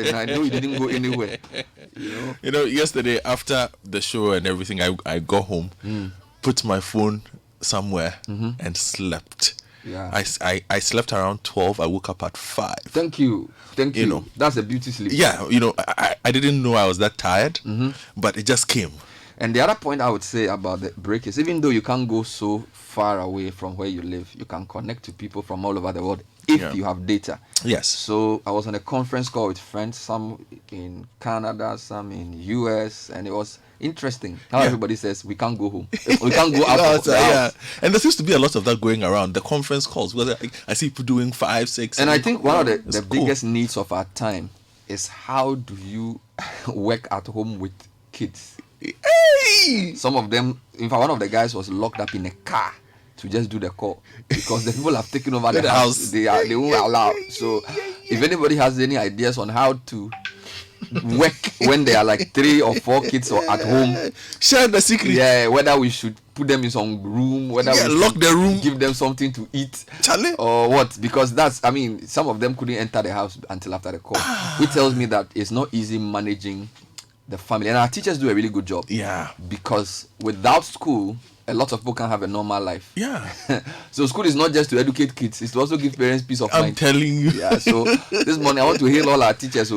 and I know you didn't go anywhere. Yesterday after the show and everything, I got home, put my phone somewhere, and slept. Yeah. I slept around 12. I woke up at 5. Thank you. That's a beauty sleep. Yeah, I didn't know I was that tired, but it just came. And the other point I would say about the break is, even though you can't go so far away from where you live, you can connect to people from all over the world if you have data. Yes. So I was on a conference call with friends, some in Canada, some in US, and it was interesting how everybody says we can't go home. We can't go out of the house. And there seems to be a lot of that going around, the conference calls, where I see people doing 5, 6. And I think one of the biggest needs of our time is, how do you work at home with kids? Hey! Some of them, in fact, one of the guys was locked up in a car to just do the call because the people have taken over the house. They won't allow. So if anybody has any ideas on how to work when there are like 3 or 4 kids at home, share the secret. Yeah, whether we should put them in some room, whether we lock the room, give them something to eat, Charlie, or what? Because some of them couldn't enter the house until after the call, which tells me that it's not easy managing the family. And our teachers do a really good job. Yeah. Because without school, a lot of people can't have a normal life. Yeah. So school is not just to educate kids, it's to also give parents peace of mind. I'm telling you. Yeah. So this morning I want to hail all our teachers.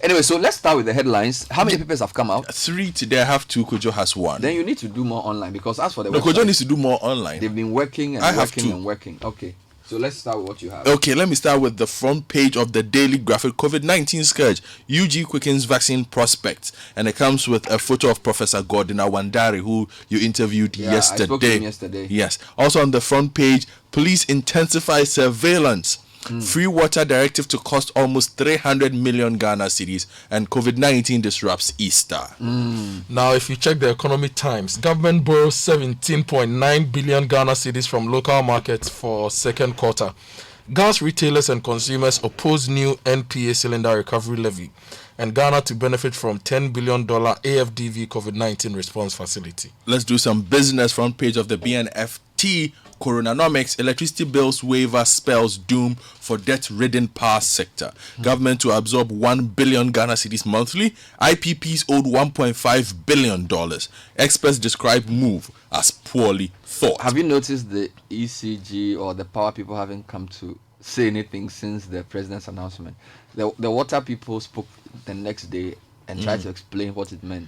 Anyway, so let's start with the headlines. How many papers have come out? 3 today. I have 2. Kojo has 1. Then you need to do more online, because as for the website, Kojo needs to do more online. They've been working and working. Okay. So let's start with what you have. Okay, let me start with the front page of the Daily Graphic. COVID-19 scourge, UG quickens vaccine prospects. And it comes with a photo of Professor Gordon Awandari, who you interviewed yesterday. I spoke to him yesterday. Yes. Also on the front page, police intensify surveillance. Free water directive to cost almost 300 million Ghana cedis, and COVID-19 disrupts Easter. Now, if you check the Economic Times, government borrows 17.9 billion Ghana cedis from local markets for second quarter. Gas retailers and consumers oppose new NPA cylinder recovery levy, and Ghana to benefit from $10 billion AFDV COVID-19 response facility. Let's do some business. Front page of the BNFT. Coronanomics, electricity bills waiver spells doom for debt-ridden power sector. Government to absorb 1 billion Ghana cedis monthly. IPPs owed $1.5 billion. Experts describe move as poorly thought. Have you noticed the ECG or the power people haven't come to say anything since the president's announcement? The water people spoke the next day and tried to explain what it meant.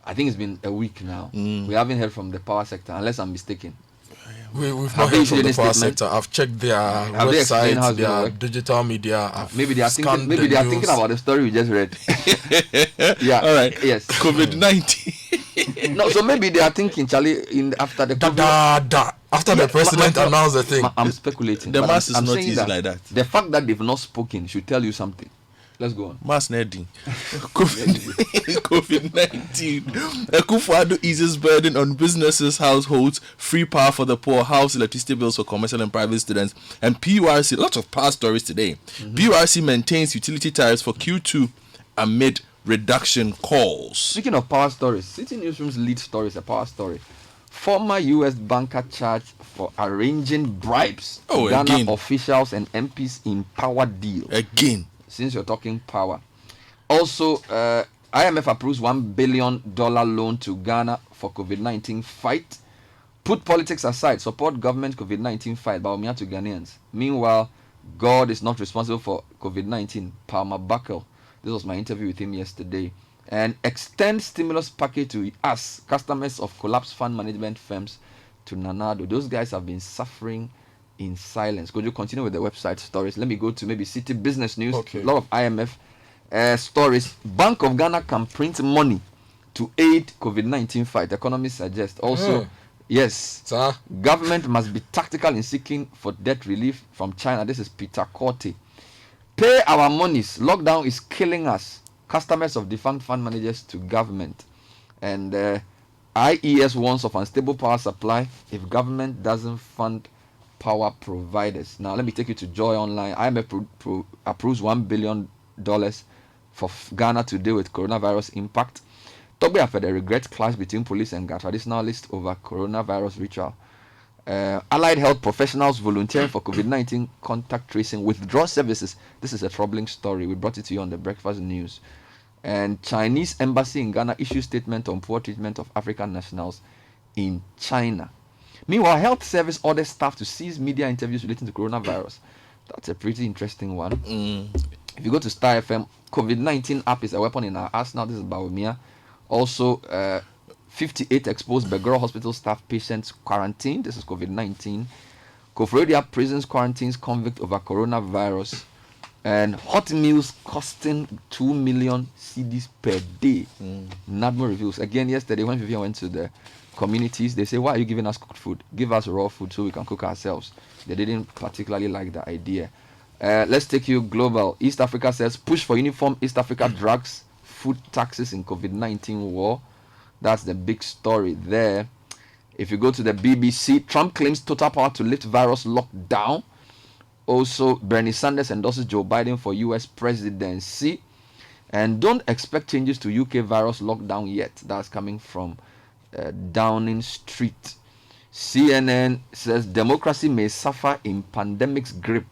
I think it's been a week now. We haven't heard from the power sector, unless I'm mistaken. We've not heard from the power sector. I've checked their website, their digital media. Maybe they are thinking about the story we just read. Yeah. All right. Yes. COVID-19. No, so maybe they are thinking, Charlie, after the after the president announced the thing. I'm speculating. The mass is not easy like that. The fact that they've not spoken should tell you something. Let's go on. Mass netting. COVID-19. Akufo-Addo eases burden on businesses, households, free power for the poor, house electricity bills for commercial and private students, and PURC. Lots of power stories today. PURC maintains utility tariffs for Q2 amid reduction calls. Speaking of power stories, Citi Newsroom's lead story is a power story. Former U.S. banker charged for arranging bribes to Ghana officials and MPs in power deal. Again. Since you're talking power. Also, IMF approves $1 billion loan to Ghana for COVID-19 fight. Put politics aside, support government COVID-19 fight by Omia to Ghanaians. Meanwhile, God is not responsible for COVID-19. Palmer Buckle. This was my interview with him yesterday. And extend stimulus package to us, customers of collapsed fund management firms, to Nanado. Those guys have been suffering in silence. Could you continue with the website stories? Let me go to maybe City Business News. Okay. A lot of IMF stories. Bank of Ghana can print money to aid COVID-19 fight. Economists suggest. Also, yes, sir, government must be tactical in seeking for debt relief from China. This is Peter Korte. Pay our monies. Lockdown is killing us. Customers of defunct fund managers to government. And IES warns of unstable power supply if government doesn't fund power providers. Now let me take you to Joy Online. IMF approves $1 billion for Ghana to deal with coronavirus impact. Togbe after the regret clash between police and traditionalists over coronavirus ritual. Allied health professionals volunteering for COVID-19 contact tracing withdraw services. This is a troubling story. We brought it to you on the breakfast news. And Chinese embassy in Ghana issues statement on poor treatment of African nationals in China. Meanwhile, health service orders staff to cease media interviews relating to coronavirus. That's a pretty interesting one. If you go to Star FM, COVID-19 app is a weapon in our arsenal. This is Baumia. Also, 58 exposed Begoro Hospital staff patients quarantined. This is COVID-19. Koforidua prisons quarantines convict over coronavirus. And hot meals costing 2 million cedis per day. NADMO reveals. Again, yesterday when Vivian went to the communities, they say, why are you giving us cooked food? Give us raw food so we can cook ourselves. They didn't particularly like the idea. Let's take you global. East Africa says push for uniform East Africa drugs, food taxes in COVID-19 war. That's the big story there. If you go to the BBC, Trump claims total power to lift virus lockdown. Also, Bernie Sanders endorses Joe Biden for US presidency. And don't expect changes to UK virus lockdown yet. That's coming from Downing Street. CNN says democracy may suffer in pandemic's grip.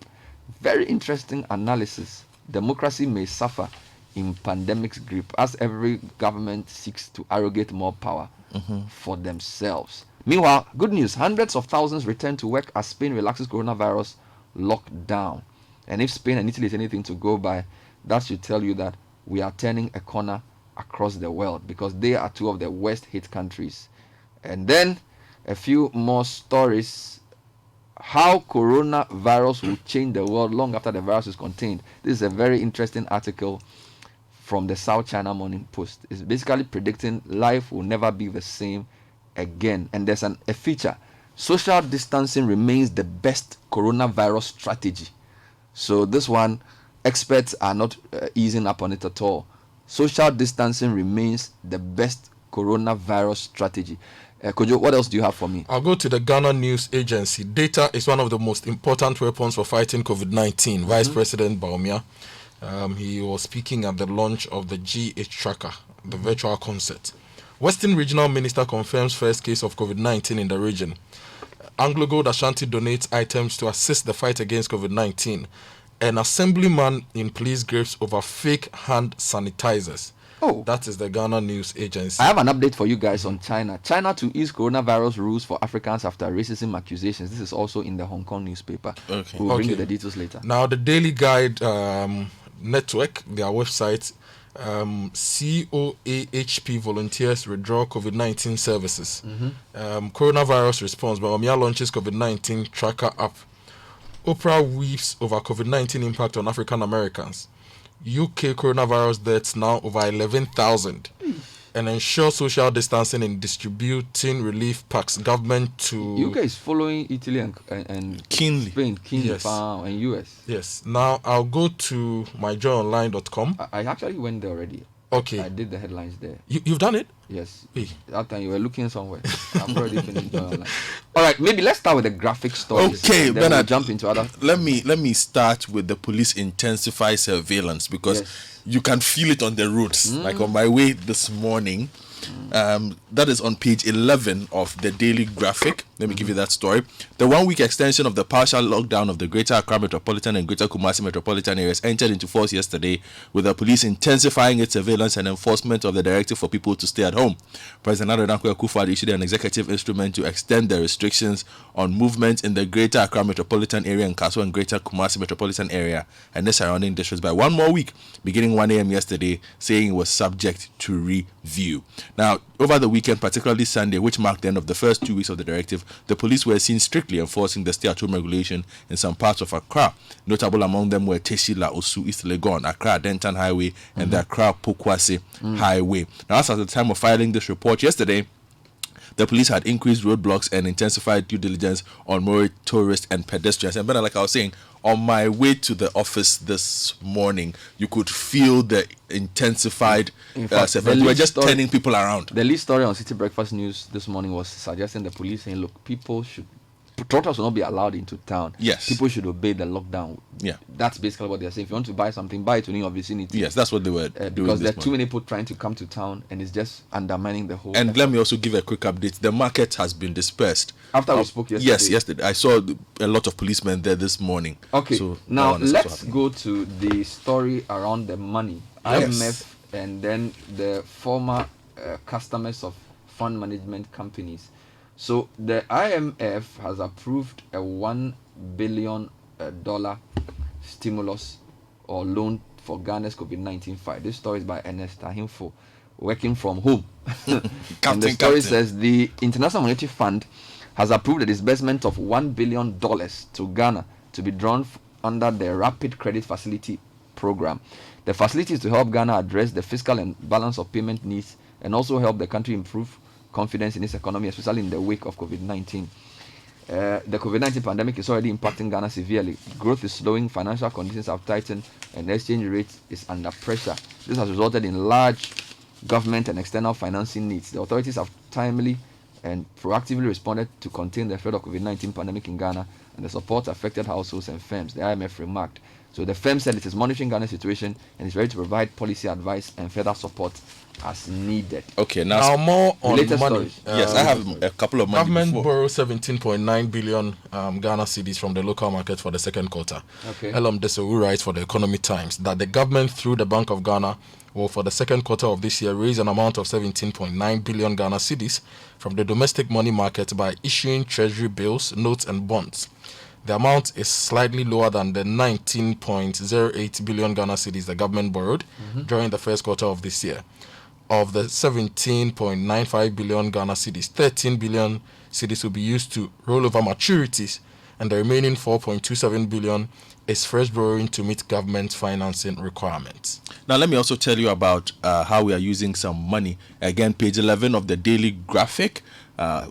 Very interesting analysis. Democracy may suffer in pandemic's grip as every government seeks to arrogate more power for themselves. Meanwhile, good news, hundreds of thousands return to work as Spain relaxes coronavirus lockdown. And if Spain and Italy is anything to go by, that should tell you that we are turning a corner across the world, because they are two of the worst hit countries. And then a few more stories. How coronavirus will change the world long after the virus is contained. This is a very interesting article from the South China Morning Post. It's basically predicting life will never be the same again. And there's a feature. Social distancing remains the best coronavirus strategy. So this one, experts are not easing up on it at all. Social distancing remains the best coronavirus strategy. Kojo, what else do you have for me? I'll go to the Ghana News Agency. Data is one of the most important weapons for fighting COVID-19. Vice President Baumia, he was speaking at the launch of the GH Tracker, the virtual concert. Western Regional Minister confirms first case of COVID-19 in the region. Anglo Gold Ashanti donates items to assist the fight against COVID-19. An assemblyman in police grips over fake hand sanitizers. Oh, that is the Ghana News Agency. I have an update for you guys on China. China to ease coronavirus rules for Africans after racism accusations. This is also in the Hong Kong newspaper. Okay. We'll bring you the details later. Now, the Daily Guide network, their website, COAHP volunteers withdraw COVID-19 services. Coronavirus response. Baumia launches COVID-19 tracker app. Oprah weaves over COVID-19 impact on African Americans. UK coronavirus deaths now over 11,000. And ensure social distancing in distributing relief packs. Government to... UK is following Italy and Keenly. Spain, keenly, Yes. and US. Yes. Now, I'll go to myjoyonline.com. I actually went there already. Okay. I did the headlines there. You've done it? Yes. Hey. That time you were looking somewhere. I've already finished online. All right, maybe let's start with the graphic stories. Okay, then Bernard, we'll jump into other. Let me start with the police intensify surveillance, because you can feel it on the roads. Like on my way this morning, that is on page 11 of the Daily Graphic. Let me give you that story. The 1 week extension of the partial lockdown of the Greater Accra Metropolitan and Greater Kumasi Metropolitan areas entered into force yesterday, with the police intensifying its surveillance and enforcement of the directive for people to stay at home. President Nana Akufo-Addo issued an executive instrument to extend the restrictions on movement in the Greater Accra Metropolitan area and Kaso and Greater Kumasi Metropolitan area and the surrounding districts by 1 more week, beginning 1 a.m. yesterday, saying it was subject to review. Now, over the weekend, particularly Sunday, which marked the end of the first 2 weeks of the directive, the police were seen strictly enforcing the stay-at-home regulation in some parts of Accra. Notable among them were Teshila, Osu, East Legon, Accra Denton Highway, and the Accra Pokwase Highway. Now, as at the time of filing this report yesterday, the police had increased roadblocks and intensified due diligence on more tourists and pedestrians. And like I was saying, on my way to the office this morning, you could feel the intensified surveillance. We were just turning people around. The lead story on City Breakfast News this morning was suggesting the police saying, look, people should trotters will not be allowed into town. Yes. People should obey the lockdown. Yeah. That's basically what they're saying. If you want to buy something, buy it within your vicinity. Yes, that's what they were doing. Because there this are too morning. many people trying to come to town, and it's just undermining the whole. And effort. let me also give a quick update. The market has been dispersed. After we spoke yesterday. Yes, yesterday. I saw a lot of policemen there this morning. Okay, So now that one is also let's happening. go to the story around the money. Yes. IMF and then the former customers of fund management companies. So the IMF has approved a $1 billion stimulus or loan for Ghana's COVID-19 fight. This story is by Ernest Ahimfo, working from home. And the story says the International Monetary Fund has approved the disbursement of $1 billion to Ghana to be drawn under the Rapid Credit Facility program. The facility is to help Ghana address the fiscal and balance of payment needs and also help the country improve confidence in its economy, especially in the wake of COVID-19. The COVID-19 pandemic is already impacting Ghana severely. Growth is slowing, financial conditions have tightened, and the exchange rate is under pressure. This has resulted in large government and external financing needs. The authorities have timely and proactively responded to contain the threat of COVID-19 pandemic in Ghana and the support affected households and firms, the IMF remarked. So the firm said it is monitoring Ghana's situation and is ready to provide policy advice and further support as needed. Okay, Now more on Latest money. stories. yes, I have a couple of money Government before. borrowed 17.9 billion Ghana cedis from the local market for the second quarter. Okay. Elam Desowu writes for the Economic Times that the government, through the Bank of Ghana, will for the second quarter of this year raise an amount of 17.9 billion Ghana cedis from the domestic money market by issuing treasury bills, notes, and bonds. The amount is slightly lower than the 19.08 billion Ghana cedis the government borrowed during the first quarter of this year. Of the 17.95 billion Ghana cedis, 13 billion cedis will be used to roll over maturities, and the remaining 4.27 billion is fresh borrowing to meet government financing requirements. Now, let me also tell you about how we are using some money. Again, page 11 of the daily graphic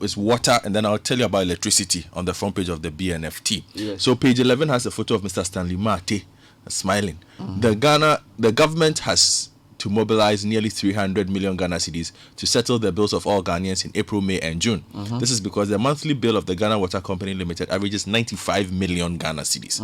is water, and then I'll tell you about electricity on the front page of the BNFT. Yes. So, page 11 has a photo of Mr. Stanley Mate smiling. The government has to mobilize nearly 300 million Ghana cedis to settle the bills of all Ghanaians in April, May, and June. This is because the monthly bill of the Ghana Water Company Limited averages 95 million Ghana cedis.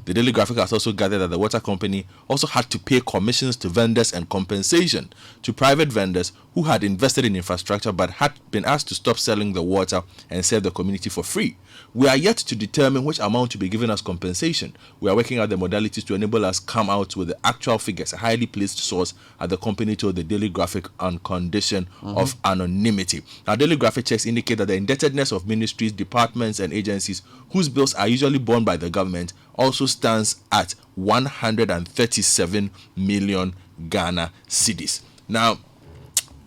The Daily Graphic has also gathered that the water company also had to pay commissions to vendors and compensation to private vendors who had invested in infrastructure but had been asked to stop selling the water and serve the community for free. We are yet to determine which amount to be given as compensation. We are working out the modalities to enable us come out with the actual figures, a highly placed source at the company told the Daily Graphic on condition of anonymity. Now, Daily Graphic checks indicate that the indebtedness of ministries, departments, and agencies whose bills are usually borne by the government also stands at 137 million Ghana cedis. Now,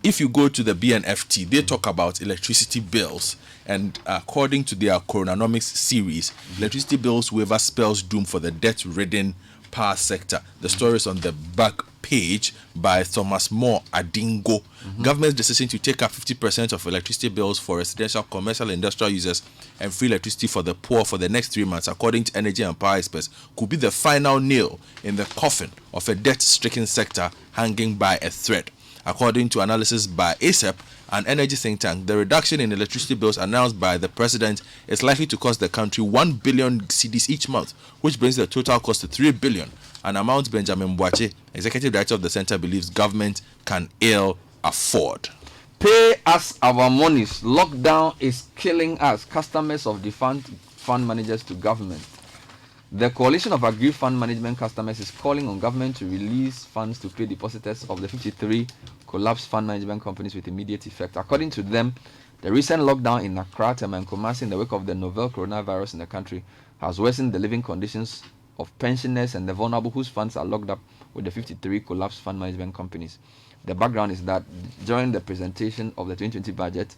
if you go to the BNFT, they talk about electricity bills, and according to their Coronanomics series, electricity bills waiver spells doom for the debt-ridden power sector. The story is on the back page by Thomas Moore Adingo. Government's decision to take up 50% of electricity bills for residential, commercial, industrial users and free electricity for the poor for the next 3 months, according to energy and power experts, could be the final nail in the coffin of a debt-stricken sector hanging by a thread. According to analysis by ASEP, an energy think tank, the reduction in electricity bills announced by the president is likely to cost the country 1 billion cedis each month, which brings the total cost to 3 billion, an amount Benjamin Boache, executive director of the center, believes government can ill afford. Pay us our monies. Lockdown is killing us. Customers of the fund managers to government. The coalition of agri fund management customers is calling on government to release funds to pay depositors of the 53 collapsed fund management companies with immediate effect. According to them, the recent lockdown in Accra, Tema, and Kumasi in the wake of the novel coronavirus in the country has worsened the living conditions of pensioners and the vulnerable whose funds are locked up with the 53 collapsed fund management companies. The background is that during the presentation of the 2020 budget,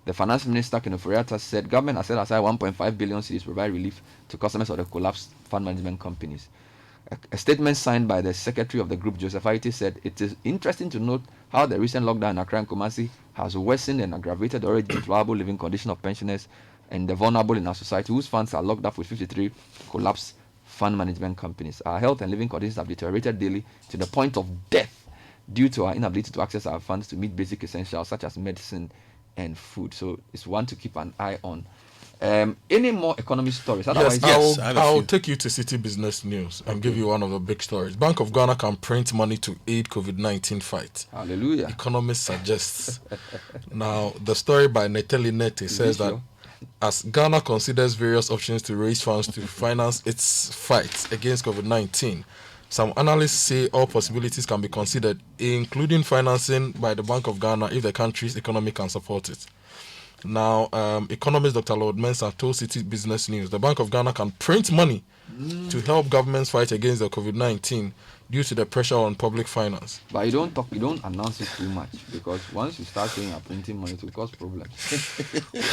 the Finance Minister, Kenneth Furiata, said government has set aside 1.5 billion cedis to provide relief to customers of the collapsed fund management companies. A statement signed by the secretary of the group, Joseph Aiti, said it is interesting to note how the recent lockdown in Accra and Kumasi has worsened and aggravated the already deplorable living condition of pensioners and the vulnerable in our society whose funds are locked up with 53 collapsed fund management companies. Our health and living conditions have deteriorated daily to the point of death due to our inability to access our funds to meet basic essentials such as medicine and food. So it's one to keep an eye on. Any more economy stories? Yes, Otherwise, Yes, I have a I'll few. take you to City Business News and give you one of the big stories. Bank of Ghana can print money to aid COVID-19 fight. hallelujah. Economist suggests. Now, the story by Neteli Nete Is says this that sure? as Ghana considers various options to raise funds to finance its fight against COVID-19, some analysts say all possibilities can be considered, including financing by the Bank of Ghana if the country's economy can support it. Now, economist Dr. Lord Mensah told City Business News the Bank of Ghana can print money to help governments fight against the COVID-19 due to the pressure on public finance. But you don't announce it too much, because once you start saying you're printing money, it will cause problems.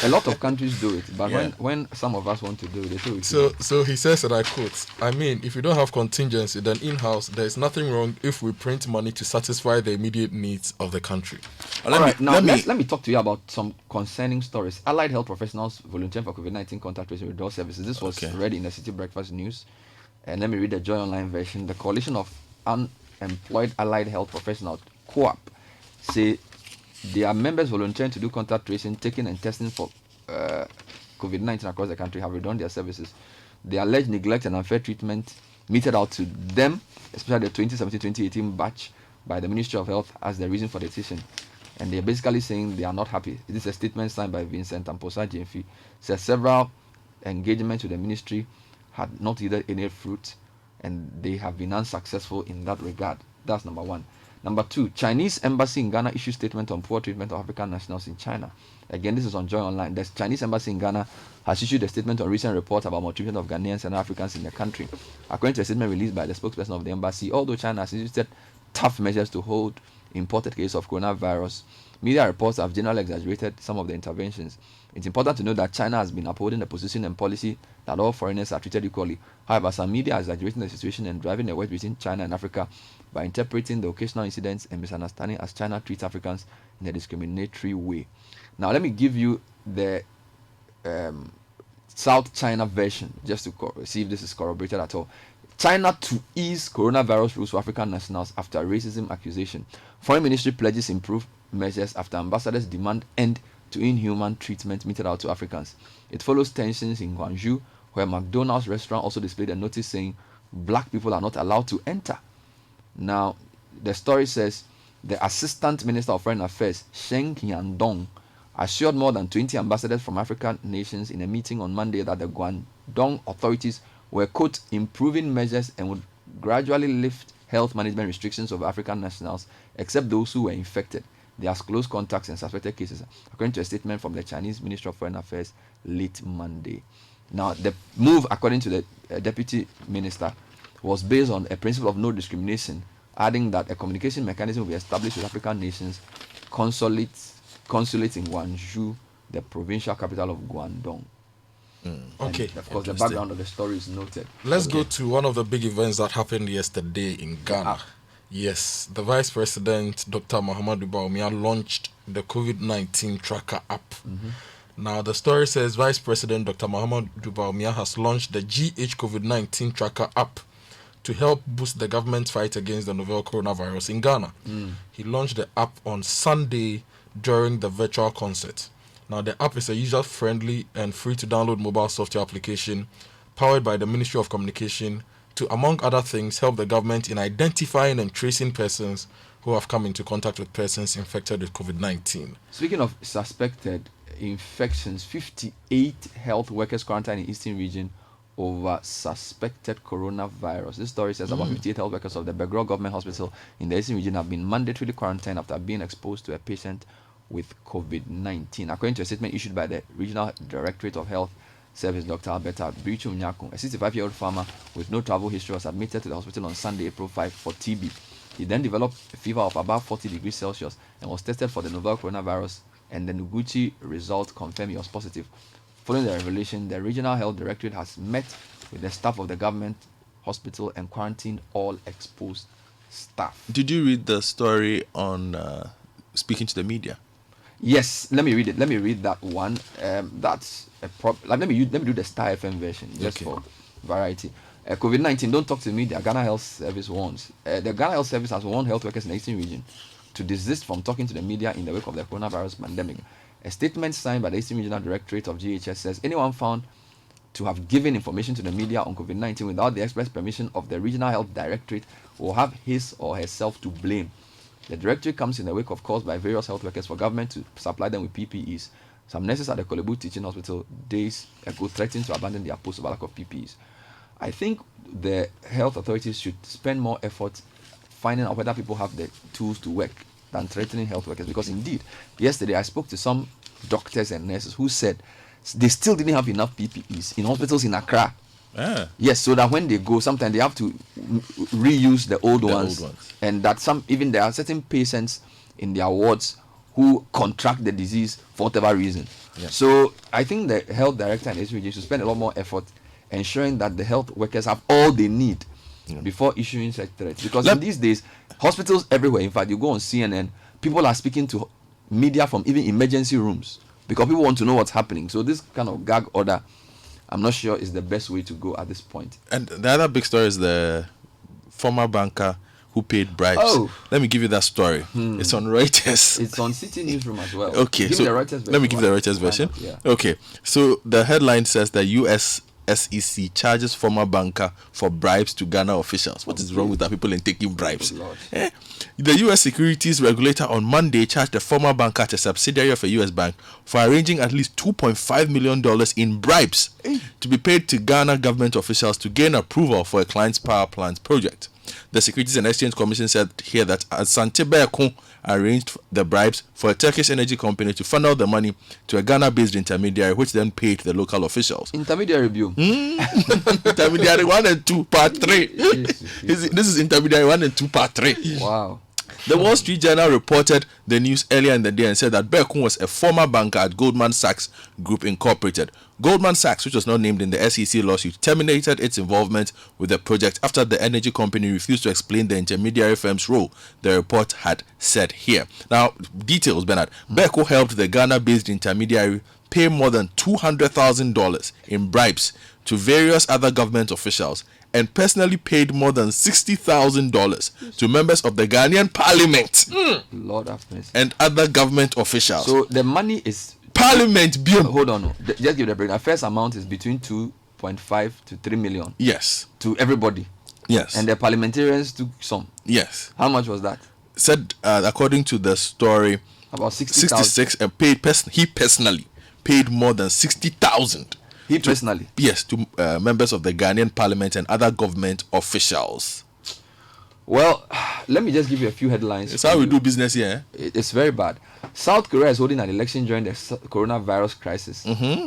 A lot of countries do it, but Yeah. when some of us want to do it, they say we So, should. so he says, and I quote, I mean, if you don't have contingency, then in-house, there is nothing wrong if we print money to satisfy the immediate needs of the country. Let All me right, now let me let me talk to you about some concerning stories. Allied health professionals volunteer for COVID-19 contact tracing withdrawal services. This was Okay. read in the City Breakfast News. And let me read the Joy Online version. The Coalition of Unemployed Allied Health Professionals, COAP, say their members volunteering to do contact tracing, taking and testing for COVID-19 across the country have withdrawn their services. The alleged neglect and unfair treatment meted out to them, especially the 2017-2018 batch, by the Ministry of Health as the reason for the decision. And they're basically saying they are not happy. This is a statement signed by Vincent Amposa Jemfi. Says several engagements with the ministry had not yielded any fruit, and they have been unsuccessful in that regard. That's number one. Number two, Chinese embassy in Ghana issued statement on poor treatment of African nationals in China. Again, this is on Joy Online. The Chinese embassy in Ghana has issued a statement on recent reports about maltreatment of Ghanaians and Africans in the country. According to a statement released by the spokesperson of the embassy, although China has instituted tough measures to hold imported cases of coronavirus, media reports have generally exaggerated some of the interventions. It's important to note that China has been upholding the position and policy that all foreigners are treated equally. However, some media are exaggerating the situation and driving a wedge between China and Africa by interpreting the occasional incidents and misunderstanding as China treats Africans in a discriminatory way. Now, let me give you the South China version just to see if this is corroborated at all. China to ease coronavirus rules for African nationals after racism accusation. Foreign Ministry pledges improved measures after ambassadors demand end to inhuman treatment meted out to Africans. It follows tensions in Guangzhou, where McDonald's restaurant also displayed a notice saying black people are not allowed to enter. Now, the story says the Assistant Minister of Foreign Affairs, Sheng Hyandong, assured more than 20 ambassadors from African nations in a meeting on Monday that the Guangdong authorities were, quote, improving measures and would gradually lift health management restrictions of African nationals, except those who were infected. They are close contacts and suspected cases, according to a statement from the Chinese Ministry of Foreign Affairs late Monday. Now, the move, according to the Deputy Minister, was based on a principle of no discrimination, adding that a communication mechanism will be established with African nations, consulates in Guangzhou, the provincial capital of Guangdong. Okay, And of course, the Interesting. background of the story is noted. let's go to one of the big events that happened yesterday in Ghana. Yes, the Vice President, Dr. Mahamadou Bawumia, launched the COVID-19 Tracker app. Now, the story says Vice President Dr. Mahamadou Bawumia has launched the GH COVID-19 Tracker app to help boost the government's fight against the novel coronavirus in Ghana. He launched the app on Sunday during the virtual concert. Now, the app is a user-friendly and free-to-download mobile software application powered by the Ministry of Communication to, among other things, help the government in identifying and tracing persons who have come into contact with persons infected with COVID-19. Speaking of suspected infections, 58 health workers quarantined in Eastern region over suspected coronavirus. This story says about 58 health workers of the Begro Government Hospital in the Eastern region have been mandatorily quarantined after being exposed to a patient with COVID-19. According to a statement issued by the Regional Directorate of Health Service, Dr. Alberta Brichu Nyako, a 65-year-old farmer with no travel history, was admitted to the hospital on Sunday, April 5 for TB. He then developed a fever of above 40 degrees Celsius and was tested for the novel coronavirus, and the Noguchi result confirmed he was positive. Following the revelation, the Regional Health Directorate has met with the staff of the government hospital and quarantined all exposed staff. Did you read the story on speaking to the media? Yes, let me read it. Let me read that one. That's a let me do the Star FM version just Okay. for variety. COVID-19, don't talk to me. The Ghana Health Service warns. The Ghana Health Service has warned health workers in the Eastern region to desist from talking to the media in the wake of the coronavirus pandemic. A statement signed by the Eastern Regional Directorate of GHS says anyone found to have given information to the media on COVID-19 without the express permission of the Regional Health Directorate will have his or herself to blame. The directorate comes in the wake of calls by various health workers for government to supply them with PPEs. Some nurses at the Kolebu Teaching Hospital days ago threatened to abandon their posts over lack of PPEs. I think the health authorities should spend more effort finding out whether people have the tools to work than threatening health workers, because indeed, yesterday I spoke to some doctors and nurses who said they still didn't have enough PPEs in hospitals in Accra. Yes, so that when they go, sometimes they have to reuse the old ones, and that even there are certain patients in their wards who contract the disease for whatever reason. Yeah. So I think the health director and SVG should spend a lot more effort ensuring that the health workers have all they need before issuing such threats. Because in these days, hospitals everywhere, in fact, you go on CNN, people are speaking to media from even emergency rooms because people want to know what's happening. So this kind of gag order, I'm not sure is the best way to go at this point. And the other big story is the former banker who paid bribes. Oh. Let me give you that story. It's on Reuters. It's on Citi newsroom as well. Okay, so let me give the Reuters version. Yeah. Okay, so the headline says the US SEC charges former banker for bribes to Ghana officials. What is wrong with that people in taking bribes? The U.S. securities regulator on Monday charged the former banker at a subsidiary of a U.S. bank for arranging at least $2.5 million in bribes to be paid to Ghana government officials to gain approval for a client's power plant project. The Securities and Exchange Commission said here that Asante Beako arranged the bribes for a Turkish energy company to funnel the money to a Ghana-based intermediary, which then paid the local officials. Intermediary review. Intermediary 1 and 2, part 3. This is intermediary 1 and 2, part 3. Wow. The Wall Street Journal reported the news earlier in the day and said that Beako was a former banker at Goldman Sachs Group Incorporated. Goldman Sachs, which was not named in the SEC lawsuit, terminated its involvement with the project after the energy company refused to explain the intermediary firm's role, the report had said here. Now, details, Bernard. Beako helped the Ghana-based intermediary pay more than $200,000 in bribes to various other government officials and personally paid more than $60,000 to members of the Ghanaian parliament. Lord have mercy. And other government officials. So the money is... Parliament, hold on. Just give the break. The first amount is between 2.5 to 3 million. Yes. To everybody. Yes. And the parliamentarians took some. Yes. How much was that? Said, according to the story, about 66, and he personally paid more than 60,000. He personally? Yes, to members of the Ghanaian parliament and other government officials. Well, let me just give you a few headlines. It's how we do business here. It's very bad. South Korea is holding an election during the coronavirus crisis.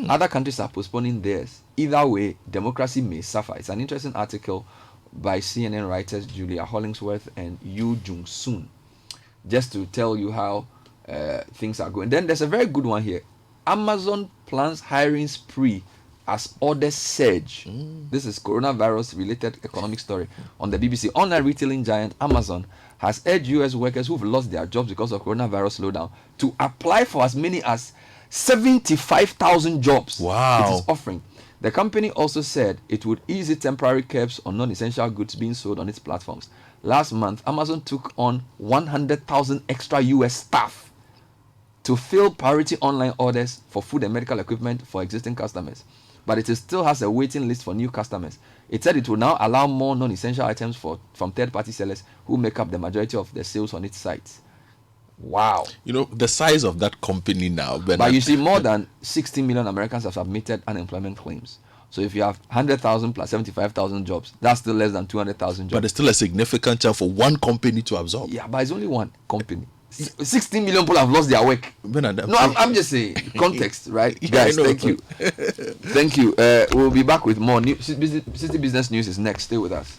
Other countries are postponing theirs. Either way, democracy may suffer. It's an interesting article by CNN writers Julia Hollingsworth and Yu Jung-soon, just to tell you how things are going. Then there's a very good one here. Amazon plans hiring spree as orders surge. This is coronavirus related economic story on the BBC. Online retailing giant Amazon has urged US workers who've lost their jobs because of coronavirus slowdown to apply for as many as 75,000 jobs. Wow. It is offering. The company also said it would ease its temporary curbs on non-essential goods being sold on its platforms. Last month, Amazon took on 100,000 extra US staff to fill priority online orders for food and medical equipment for existing customers. But it still has a waiting list for new customers. It said it will now allow more non-essential items from third-party sellers who make up the majority of the sales on its sites. Wow. You know, the size of that company now. But you see, more than 60 million Americans have submitted unemployment claims. So if you have 100,000 plus 75,000 jobs, that's still less than 200,000 jobs. But it's still a significant chance for one company to absorb. Yeah, but it's only one company. 16 million people have lost their work. I'm just saying context, right? Yeah, guys, thank you. Thank you. We'll be back with more. City Business News is next. Stay with us.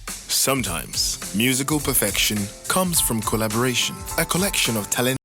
Sometimes musical perfection comes from collaboration, a collection of talent.